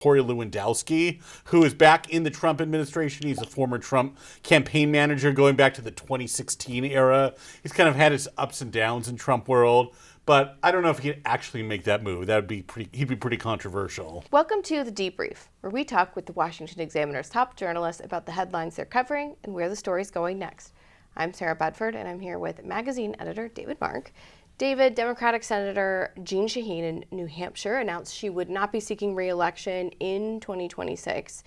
Corey Lewandowski, who is back in the Trump administration. He's a former Trump campaign manager going back to the 2016 era. He's kind of had his ups and downs in Trump world, but I don't know if he could actually make that move. He'd be pretty controversial. Welcome to The Debrief, where we talk with the Washington Examiner's top journalists about the headlines they're covering and where the story's going next. I'm Sarah Bedford, and I'm here with magazine editor David Mark. David, Democratic Senator Jeanne Shaheen in New Hampshire announced she would not be seeking re-election in 2026.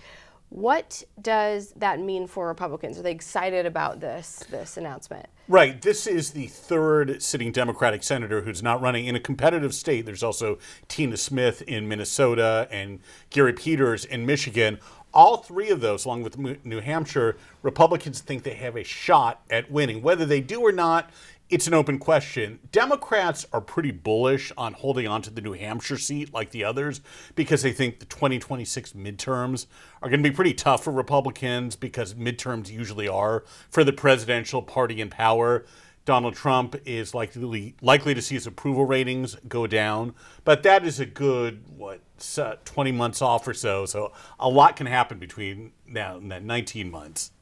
What does that mean for Republicans? Are they excited about this announcement? Right. This is the third sitting Democratic senator who's not running in a competitive state. There's also Tina Smith in Minnesota and Gary Peters in Michigan. All three of those, along with New Hampshire, Republicans think they have a shot at winning. Whether they do or not, it's an open question. Democrats are pretty bullish on holding on to the New Hampshire seat like the others because they think the 2026 midterms are going to be pretty tough for Republicans because midterms usually are for the presidential party in power. Donald Trump is likely to see his approval ratings go down, but that is a good, 20 months off or so. So a lot can happen between now and then, 19 months.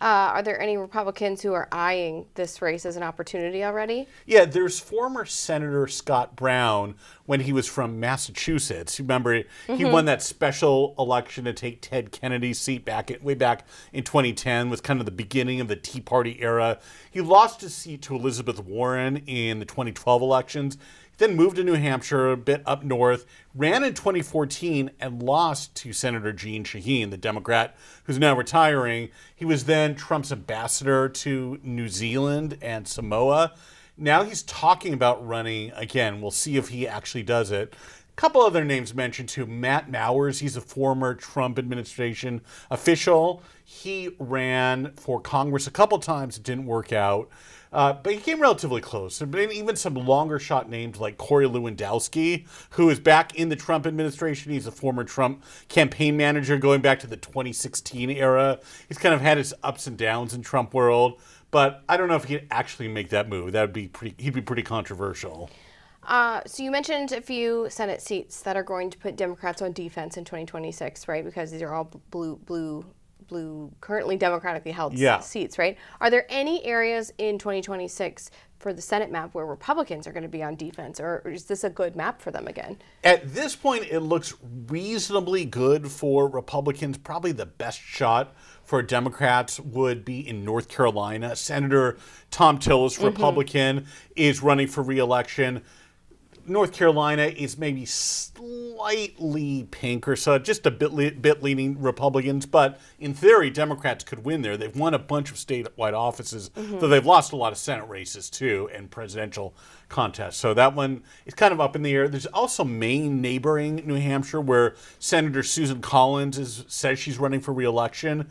Are there any Republicans who are eyeing this race as an opportunity already? Yeah, there's former Senator Scott Brown when he was from Massachusetts. You remember he won that special election to take Ted Kennedy's seat way back in 2010, was kind of the beginning of the Tea Party era. He lost his seat to Elizabeth Warren in the 2012 elections. Then moved to New Hampshire, a bit up north, ran in 2014 and lost to Senator Jeanne Shaheen, the Democrat who's now retiring. He was then Trump's ambassador to New Zealand and Samoa. Now he's talking about running again. We'll see if he actually does it. A couple other names mentioned too. Matt Mowers, he's a former Trump administration official. He ran for Congress a couple times. It didn't work out. But he came relatively close. There have been even some longer shot names like Corey Lewandowski, who is back in the Trump administration. He's a former Trump campaign manager going back to the 2016 era. He's kind of had his ups and downs in Trump world, but I don't know if he could actually make that move. He'd be pretty controversial. So you mentioned a few Senate seats that are going to put Democrats on defense in 2026, right? Because these are all blue, currently democratically held seats, right? Are there any areas in 2026 for the Senate map where Republicans are going to be on defense, or is this a good map for them again? At this point, it looks reasonably good for Republicans. Probably the best shot for Democrats would be in North Carolina. Senator Tom Tillis, Republican, is running for re-election. North Carolina is maybe slightly pink or so, just a bit leaning Republicans, but in theory, Democrats could win there. They've won a bunch of statewide offices, though they've lost a lot of Senate races too and presidential contests. So that one is kind of up in the air. There's also Maine neighboring New Hampshire, where Senator Susan Collins says she's running for re-election.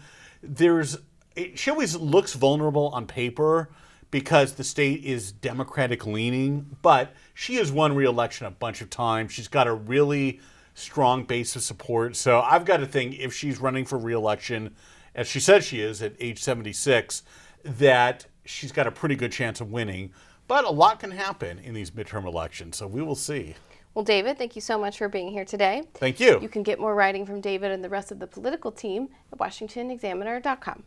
She always looks vulnerable on paper because the state is Democratic leaning, but she has won re-election a bunch of times. She's got a really strong base of support. So I've got to think if she's running for re-election, as she says she is at age 76, that she's got a pretty good chance of winning. But a lot can happen in these midterm elections, so we will see. Well, David, thank you so much for being here today. Thank you. You can get more writing from David and the rest of the political team at washingtonexaminer.com.